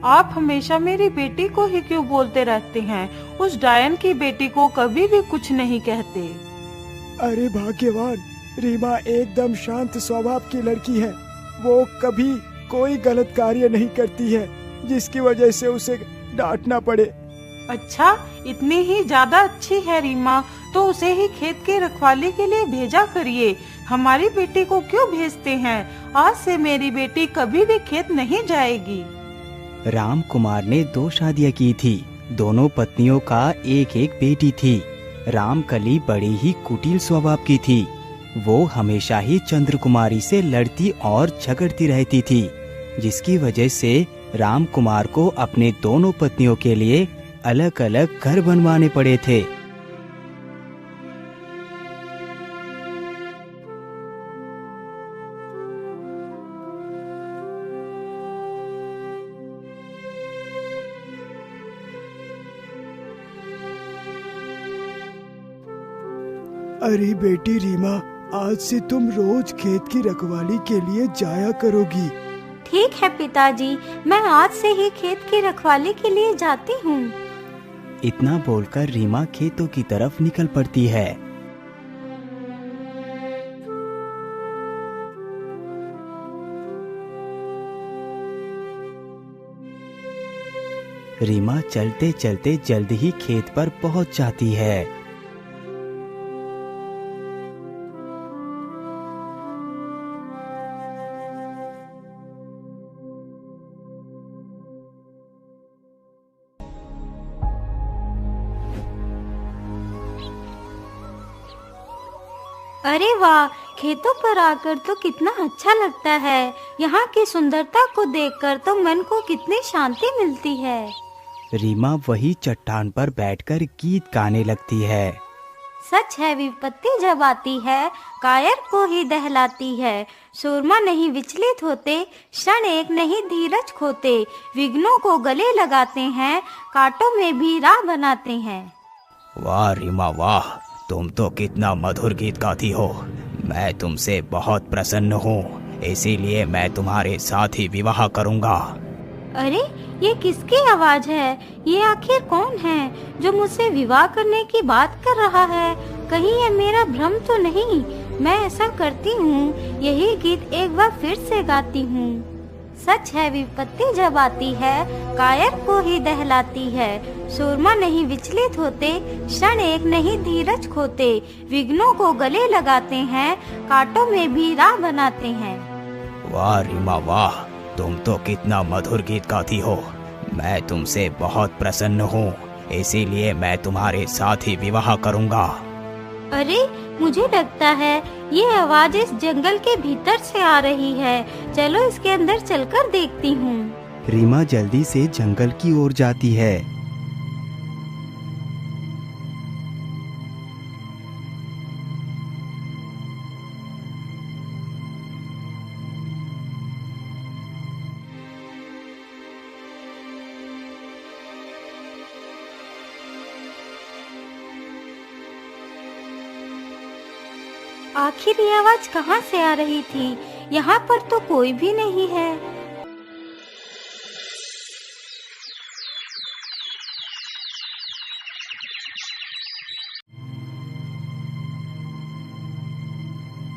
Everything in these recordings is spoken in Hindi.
आप हमेशा मेरी बेटी को ही क्यों बोलते रहते हैं? उस डायन की बेटी को कभी भी कुछ नहीं कहते। अरे भाग्यवान, रीमा एकदम शांत स्वभाव की लड़की है। वो कभी कोई गलत कार्य नहीं करती है जिसकी वजह से उसे डांटना पड़े। अच्छा, इतनी ही ज्यादा अच्छी है रीमा, तो उसे ही खेत की रखवाली के लिए भेजा करिए। हमारी बेटी को क्यों भेजते हैं? आज से मेरी बेटी कभी भी खेत नहीं जाएगी। राम कुमार ने 2 शादियां की थी। दोनों पत्नियों का एक एक बेटी थी। रामकली बड़ी ही कुटिल स्वभाव की थी। वो हमेशा ही चंद्रकुमारी से लड़ती और झगड़ती रहती थी, जिसकी वजह से राम कुमार को अपने दोनों पत्नियों के लिए अलग अलग घर बनवाने पड़े थे। अरे बेटी रीमा, आज से तुम रोज खेत की रखवाली के लिए जाया करोगी। ठीक है पिताजी, मैं आज से ही खेत की रखवाली के लिए जाती हूँ। इतना बोलकर रीमा खेतों की तरफ निकल पड़ती है। रीमा चलते चलते जल्द ही खेत पर पहुंच जाती है। अरे वाह, खेतों पर आकर तो कितना अच्छा लगता है। यहाँ की सुंदरता को देखकर तो मन को कितनी शांति मिलती है। रीमा वही चट्टान पर बैठकर गीत गाने लगती है। सच है, विपत्ति जब आती है कायर को ही दहलाती है। सूरमा नहीं विचलित होते, क्षण एक नहीं धीरज खोते। विघ्नों को गले लगाते हैं, कांटों में भी राह बनाते हैं। वाह रीमा वाह, तुम तो कितना मधुर गीत गाती हो। मैं तुमसे बहुत प्रसन्न हूँ, इसीलिए मैं तुम्हारे साथ ही विवाह करूँगा। अरे, ये किसकी आवाज है? ये आखिर कौन है जो मुझसे विवाह करने की बात कर रहा है? कहीं ये मेरा भ्रम तो नहीं? मैं ऐसा करती हूँ, यही गीत एक बार फिर से गाती हूँ। सच है, विपत्ति जब आती है कायर को ही दहलाती है। सूरमा नहीं विचलित होते, क्षण एक नहीं धीरज खोते। विघ्नों को गले लगाते हैं, कांटों में भी राह बनाते हैं। वाह रीमा वाह, तुम तो कितना मधुर गीत गाती हो। मैं तुमसे बहुत प्रसन्न हूँ, इसीलिए मैं तुम्हारे साथ ही विवाह करूँगा। अरे, मुझे लगता है ये आवाज इस जंगल के भीतर से आ रही है। चलो इसके अंदर चलकर देखती हूँ। रीमा जल्दी से जंगल की ओर जाती है। आखिर ये आवाज कहाँ से आ रही थी? यहाँ पर तो कोई भी नहीं है।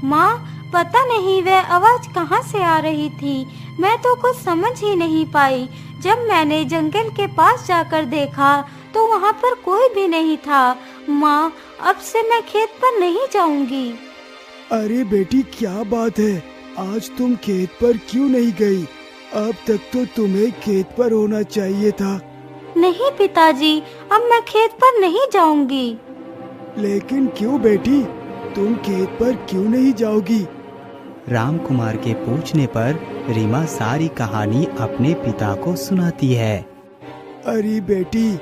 माँ, पता नहीं वह आवाज कहाँ से आ रही थी। मैं तो कुछ समझ ही नहीं पाई। जब मैंने जंगल के पास जाकर देखा तो वहाँ पर कोई भी नहीं था। माँ, अब से मैं खेत पर नहीं जाऊंगी। अरे बेटी, क्या बात है? आज तुम खेत पर क्यों नहीं गई? अब तक तो तुम्हें खेत पर होना चाहिए था। नहीं पिताजी, अब मैं खेत पर नहीं जाऊंगी। लेकिन क्यों बेटी, तुम खेत पर क्यों नहीं जाओगी? राम कुमार के पूछने पर रीमा सारी कहानी अपने पिता को सुनाती है। अरे बेटी,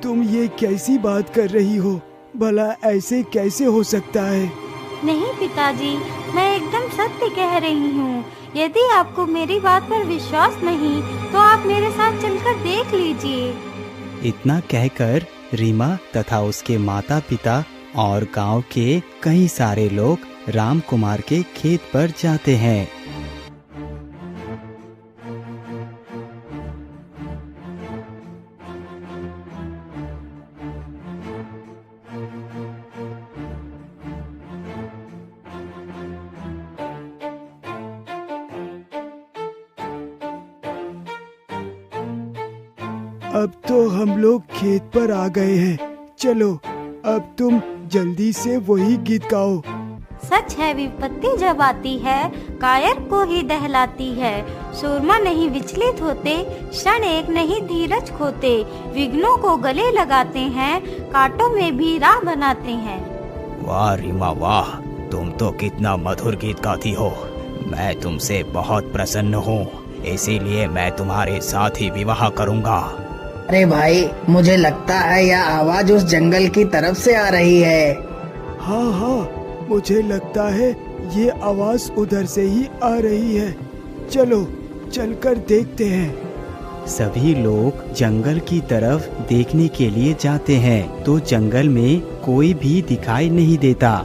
तुम ये कैसी बात कर रही हो? भला ऐसे कैसे हो सकता है? नहीं पिताजी, मैं एकदम सत्य कह रही हूँ। यदि आपको मेरी बात पर विश्वास नहीं तो आप मेरे साथ चलकर देख लीजिए। इतना कहकर रीमा तथा उसके माता पिता और गांव के कई सारे लोग राम कुमार के खेत पर जाते हैं। अब तो हम लोग खेत पर आ गए हैं। चलो अब तुम जल्दी से वही गीत गाओ। सच है, विपत्ति जब आती है कायर को ही दहलाती है। सूरमा नहीं विचलित होते, क्षण एक नहीं धीरज खोते। विघ्नों को गले लगाते हैं, कांटों में भी राह बनाते हैं। वाह रीमा वाह, तुम तो कितना मधुर गीत गाती हो। मैं तुमसे बहुत प्रसन्न हूँ, इसीलिए मैं तुम्हारे साथ ही विवाह करूँगा। अरे भाई, मुझे लगता है यह आवाज उस जंगल की तरफ से आ रही है। हाँ हाँ, मुझे लगता है ये आवाज उधर से ही आ रही है। चलो चलकर देखते हैं। सभी लोग जंगल की तरफ देखने के लिए जाते हैं तो जंगल में कोई भी दिखाई नहीं देता।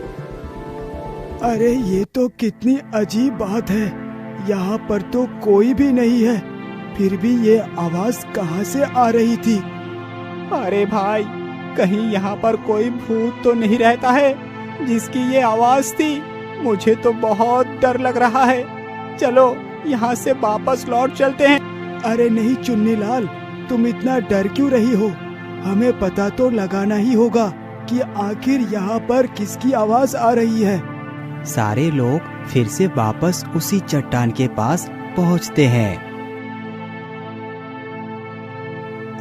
अरे ये तो कितनी अजीब बात है, यहाँ पर तो कोई भी नहीं है, फिर भी ये आवाज कहाँ से आ रही थी? अरे भाई, कहीं यहाँ पर कोई भूत तो नहीं रहता है जिसकी ये आवाज थी? मुझे तो बहुत डर लग रहा है। चलो यहाँ से वापस लौट चलते हैं। अरे नहीं चुन्नीलाल, तुम इतना डर क्यों रही हो? हमें पता तो लगाना ही होगा कि आखिर यहाँ पर किसकी आवाज आ रही है। सारे लोग फिर से वापस उसी चट्टान के पास पहुँचते हैं।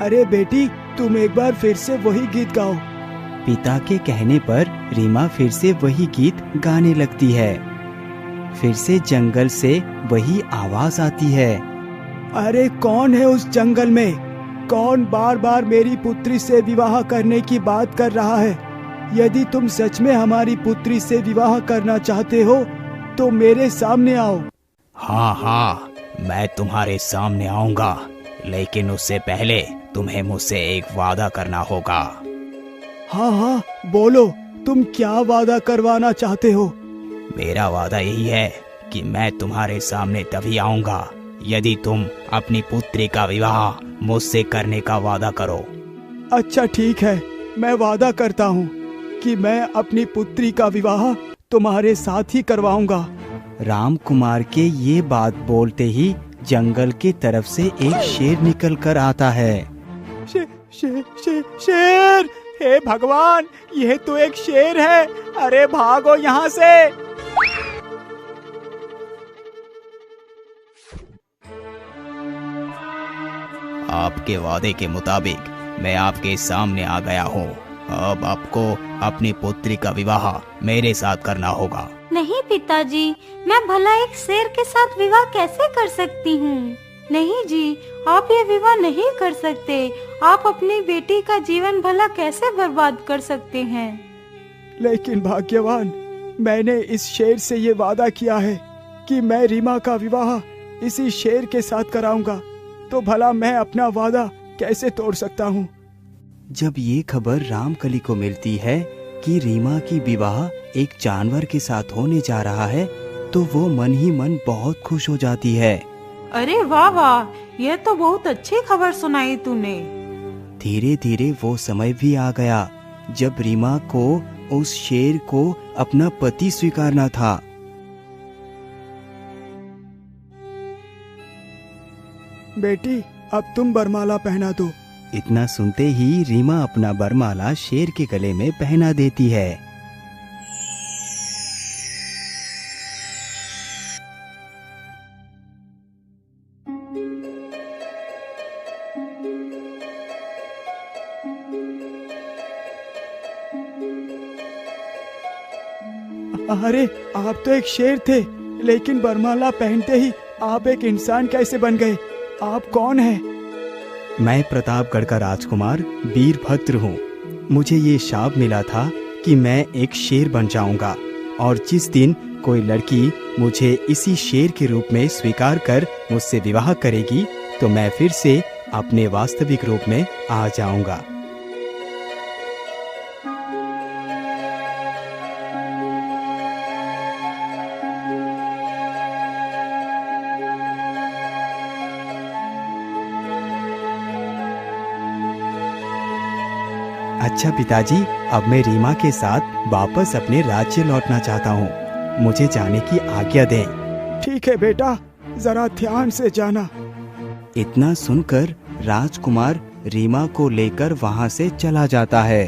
अरे बेटी, तुम एक बार फिर से वही गीत गाओ। पिता के कहने पर रीमा फिर से वही गीत गाने लगती है। फिर से जंगल से वही आवाज आती है। अरे कौन है उस जंगल में? कौन बार बार मेरी पुत्री से विवाह करने की बात कर रहा है? यदि तुम सच में हमारी पुत्री से विवाह करना चाहते हो तो मेरे सामने आओ। हाँ हाँ, मैं तुम्हारे सामने आऊंगा, लेकिन उससे पहले तुम्हें मुझसे एक वादा करना होगा। हाँ हाँ बोलो, तुम क्या वादा करवाना चाहते हो? मेरा वादा यही है कि मैं तुम्हारे सामने तभी आऊंगा यदि तुम अपनी पुत्री का विवाह मुझसे करने का वादा करो। अच्छा ठीक है, मैं वादा करता हूँ कि मैं अपनी पुत्री का विवाह तुम्हारे साथ ही करवाऊंगा। राम कुमार के ये बात बोलते ही जंगल की तरफ से एक शेर निकल कर आता है। शेर! हे भगवान, यह तो एक शेर है। अरे भागो यहाँ से। आपके वादे के मुताबिक मैं आपके सामने आ गया हूँ। अब आपको अपनी पुत्री का विवाह मेरे साथ करना होगा। नहीं पिताजी, मैं भला एक शेर के साथ विवाह कैसे कर सकती हूँ? नहीं जी, आप ये विवाह नहीं कर सकते। आप अपनी बेटी का जीवन भला कैसे बर्बाद कर सकते हैं? लेकिन भाग्यवान, मैंने इस शेर से ये वादा किया है कि मैं रीमा का विवाह इसी शेर के साथ कराऊंगा, तो भला मैं अपना वादा कैसे तोड़ सकता हूँ? जब ये खबर रामकली को मिलती है कि रीमा की विवाह एक जानवर के साथ होने जा रहा है, तो वो मन ही मन बहुत खुश हो जाती है। अरे वाह वाह, यह तो बहुत अच्छी खबर सुनाई तूने। धीरे धीरे वो समय भी आ गया जब रीमा को उस शेर को अपना पति स्वीकारना था। बेटी, अब तुम बरमाला पहना दो। इतना सुनते ही रीमा अपना बरमाला शेर के गले में पहना देती है। अरे आप तो एक शेर थे, लेकिन बरमाला पहनते ही आप एक इंसान कैसे बन गए? आप कौन हैं? मैं प्रतापगढ़ का राजकुमार वीरभद्र हूँ। मुझे ये शाप मिला था कि मैं एक शेर बन जाऊंगा, और जिस दिन कोई लड़की मुझे इसी शेर के रूप में स्वीकार कर मुझसे विवाह करेगी, तो मैं फिर से अपने वास्तविक रूप में आ जाऊंगा। अच्छा पिताजी, अब मैं रीमा के साथ वापस अपने राज्य लौटना चाहता हूँ। मुझे जाने की आज्ञा दें। ठीक है बेटा, जरा ध्यान से जाना। इतना सुनकर राजकुमार रीमा को लेकर वहाँ से चला जाता है।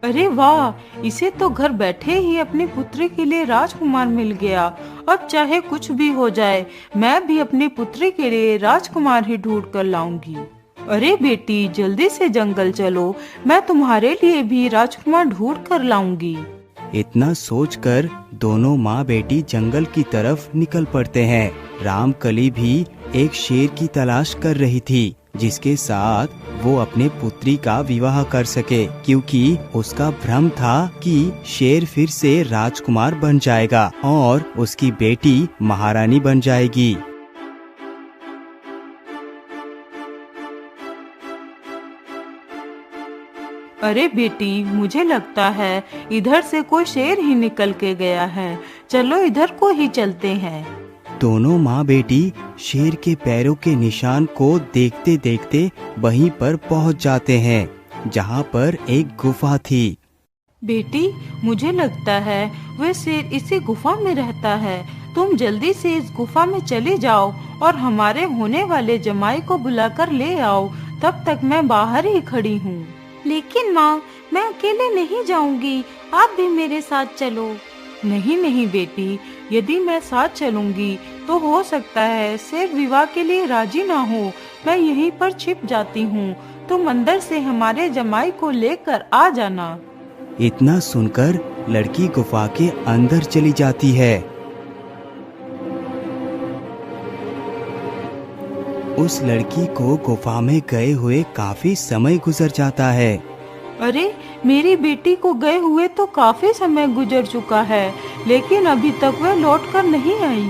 अरे वाह, इसे तो घर बैठे ही अपनी पुत्री के लिए राजकुमार मिल गया। अब चाहे कुछ भी हो जाए, मैं भी अपनी पुत्री के लिए राजकुमार ही ढूंढ कर लाऊंगी। अरे बेटी, जल्दी से जंगल चलो, मैं तुम्हारे लिए भी राजकुमार ढूंढ कर लाऊंगी। इतना सोचकर दोनों माँ बेटी जंगल की तरफ निकल पड़ते हैं। रामकली भी एक शेर की तलाश कर रही थी, जिसके साथ वो अपने पुत्री का विवाह कर सके, क्योंकि उसका भ्रम था कि शेर फिर से राजकुमार बन जाएगा और उसकी बेटी महारानी बन जाएगी। अरे बेटी, मुझे लगता है इधर से कोई शेर ही निकल के गया है। चलो इधर को ही चलते हैं। दोनों माँ बेटी शेर के पैरों के निशान को देखते देखते वहीं पर पहुँच जाते हैं, जहाँ पर एक गुफा थी। बेटी, मुझे लगता है वह शेर इसी गुफा में रहता है। तुम जल्दी से इस गुफा में चले जाओ और हमारे होने वाले जमाई को बुलाकर ले आओ। तब तक मैं बाहर ही खड़ी हूँ। लेकिन माँ, मैं अकेले नहीं जाऊंगी, आप भी मेरे साथ चलो। नहीं नहीं बेटी, यदि मैं साथ चलूंगी तो हो सकता है शेर विवाह के लिए राजी ना हो। मैं यहीं पर छिप जाती हूँ, तुम अंदर से हमारे जमाई को लेकर आ जाना। इतना सुनकर लड़की गुफा के अंदर चली जाती है। उस लड़की को गुफा में गए हुए काफी समय गुजर जाता है। अरे, मेरी बेटी को गए हुए तो काफी समय गुजर चुका है, लेकिन अभी तक वह लौट कर नहीं आई।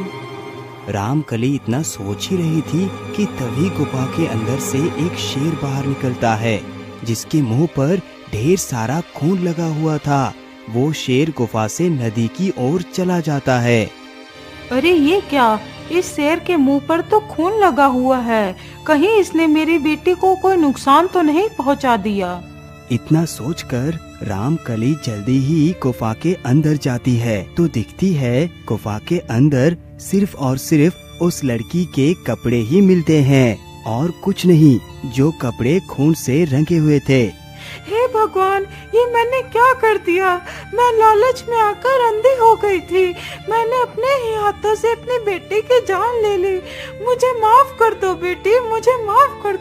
रामकली इतना सोच ही रही थी कि तभी गुफा के अंदर से एक शेर बाहर निकलता है, जिसके मुंह पर ढेर सारा खून लगा हुआ था। वो शेर गुफा से नदी की ओर चला जाता है। अरे ये क्या, इस शेर के मुंह पर तो खून लगा हुआ है। कहीं इसने मेरी बेटी को कोई नुकसान तो नहीं पहुंचा दिया। इतना सोचकर रामकली जल्दी ही गुफा के अंदर जाती है, तो दिखती है गुफा के अंदर सिर्फ और सिर्फ उस लड़की के कपड़े ही मिलते हैं और कुछ नहीं, जो कपड़े खून से रंगे हुए थे। हे भगवान, ये मैंने क्या कर दिया? मैं लालच में आकर अंधी हो गई थी। मैंने अपने ही हाथों से अपनी बेटी की जान ले ली। मुझे माफ कर दो बेटी, मुझे माफ कर